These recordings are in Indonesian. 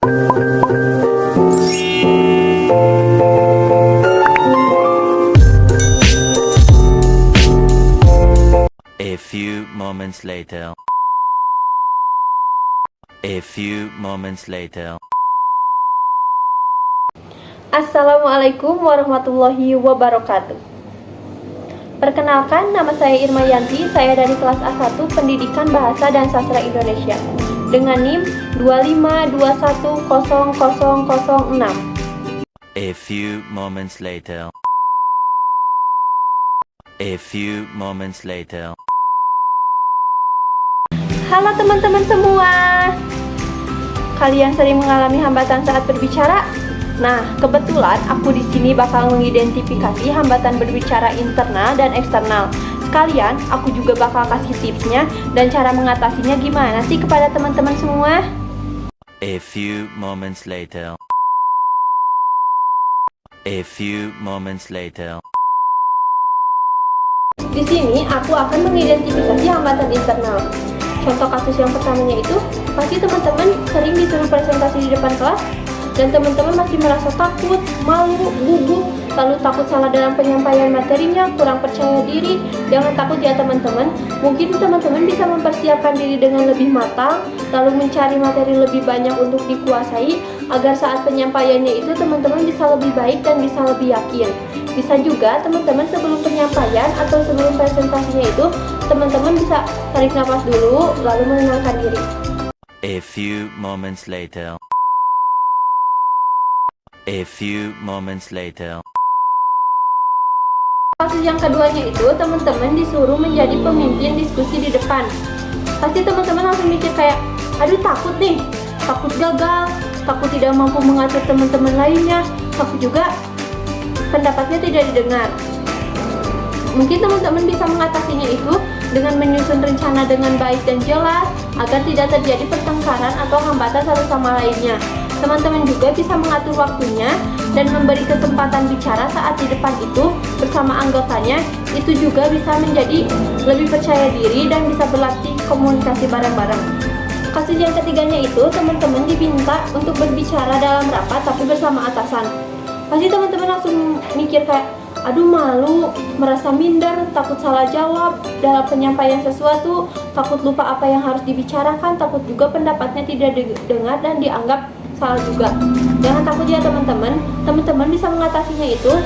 A few moments later. A few moments later. Assalamualaikum warahmatullahi wabarakatuh. Perkenalkan, nama saya Irma Yanti. Saya dari kelas A1 Pendidikan Bahasa dan Sastra Indonesia dengan NIM 252100006. A few moments later. A few moments later. Halo teman-teman semua. Kalian sering mengalami hambatan saat berbicara? Nah, kebetulan aku di sini bakal mengidentifikasi hambatan berbicara internal dan eksternal. Sekalian, aku juga bakal kasih tipsnya dan cara mengatasinya gimana sih kepada teman-teman semua. A few moments later. A few moments later. Di sini aku akan mengidentifikasi hambatan internal. Contoh kasus yang pertamanya itu, pasti teman-teman sering disuruh presentasi di depan kelas dan teman-teman masih merasa takut, malu, gugup, lalu takut salah dalam penyampaian materinya, kurang percaya diri. Jangan takut ya teman-teman. Mungkin teman-teman bisa mempersiapkan diri dengan lebih matang, lalu mencari materi lebih banyak untuk dikuasai agar saat penyampaiannya itu teman-teman bisa lebih baik dan bisa lebih yakin. Bisa juga teman-teman sebelum penyampaian atau sebelum presentasinya itu teman-teman bisa tarik nafas dulu lalu menenangkan diri. A few moments later. A few moments later. Kasus yang keduanya itu teman-teman disuruh menjadi pemimpin diskusi di depan. Pasti teman-teman langsung mikir kayak, aduh takut nih, takut gagal, takut tidak mampu mengatur teman-teman lainnya, takut juga pendapatnya tidak didengar. Mungkin teman-teman bisa mengatasinya itu dengan menyusun rencana dengan baik dan jelas agar tidak terjadi pertengkaran atau hambatan satu sama lainnya. Teman-teman juga bisa mengatur waktunya dan memberi kesempatan bicara saat di depan itu bersama anggotanya. Itu juga bisa menjadi lebih percaya diri dan bisa berlatih komunikasi bareng-bareng. Kasus yang ketiganya itu teman-teman diminta untuk berbicara dalam rapat tapi bersama atasan. Pasti teman-teman langsung mikir kayak, aduh malu, merasa minder, takut salah jawab dalam penyampaian sesuatu, takut lupa apa yang harus dibicarakan, takut juga pendapatnya tidak didengar dan dianggap salah juga. Jangan takut ya teman-teman. Teman-teman bisa mengatasinya itu.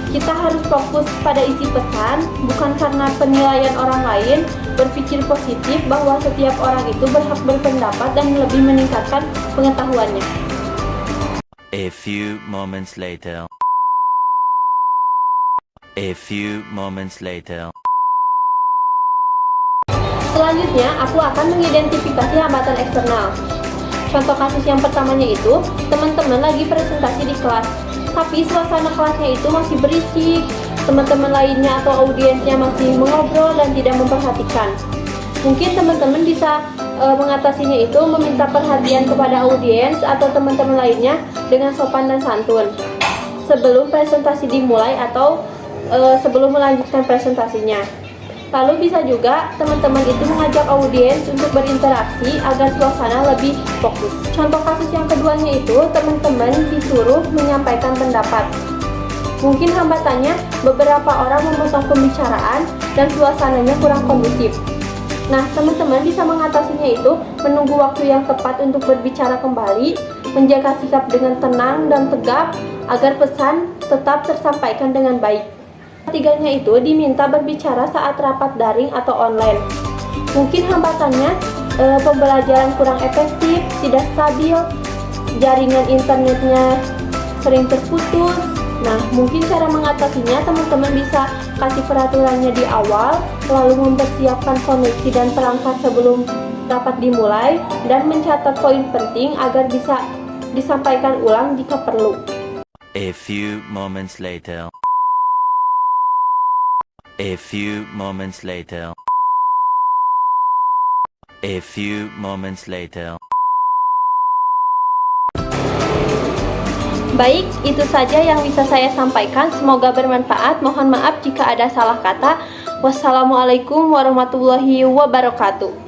Kita harus fokus pada isi pesan, bukan karena penilaian orang lain. Berpikir positif bahwa setiap orang itu berhak berpendapat dan lebih meningkatkan pengetahuannya. A few moments later. A few moments later. Selanjutnya, aku akan mengidentifikasi hambatan eksternal. Contoh kasus yang pertamanya itu, teman-teman lagi presentasi di kelas, tapi suasana kelasnya itu masih berisik, teman-teman lainnya atau audiensnya masih mengobrol dan tidak memperhatikan. Mungkin teman-teman bisa mengatasinya itu meminta perhatian kepada audiens atau teman-teman lainnya dengan sopan dan santun sebelum presentasi dimulai atau sebelum melanjutkan presentasinya. Lalu bisa juga teman-teman itu mengajak audiens untuk berinteraksi agar suasana lebih fokus. Contoh kasus yang keduanya itu teman-teman disuruh menyampaikan pendapat. Mungkin hambatannya beberapa orang memotong pembicaraan dan suasananya kurang kondusif. Nah, teman-teman bisa mengatasinya itu menunggu waktu yang tepat untuk berbicara kembali, menjaga sikap dengan tenang dan tegap agar pesan tetap tersampaikan dengan baik. Ketiganya itu diminta berbicara saat rapat daring atau online. Mungkin hambatannya pembelajaran kurang efektif, tidak stabil, jaringan internetnya sering terputus. Nah, mungkin cara mengatasinya teman-teman bisa kasih peraturannya di awal, lalu mempersiapkan koneksi dan perangkat sebelum rapat dimulai, dan mencatat poin penting agar bisa disampaikan ulang jika perlu. A few moments later. A few moments later. A few moments later. Baik, itu saja yang bisa saya sampaikan. Semoga bermanfaat. Mohon maaf jika ada salah kata. Wassalamualaikum warahmatullahi wabarakatuh.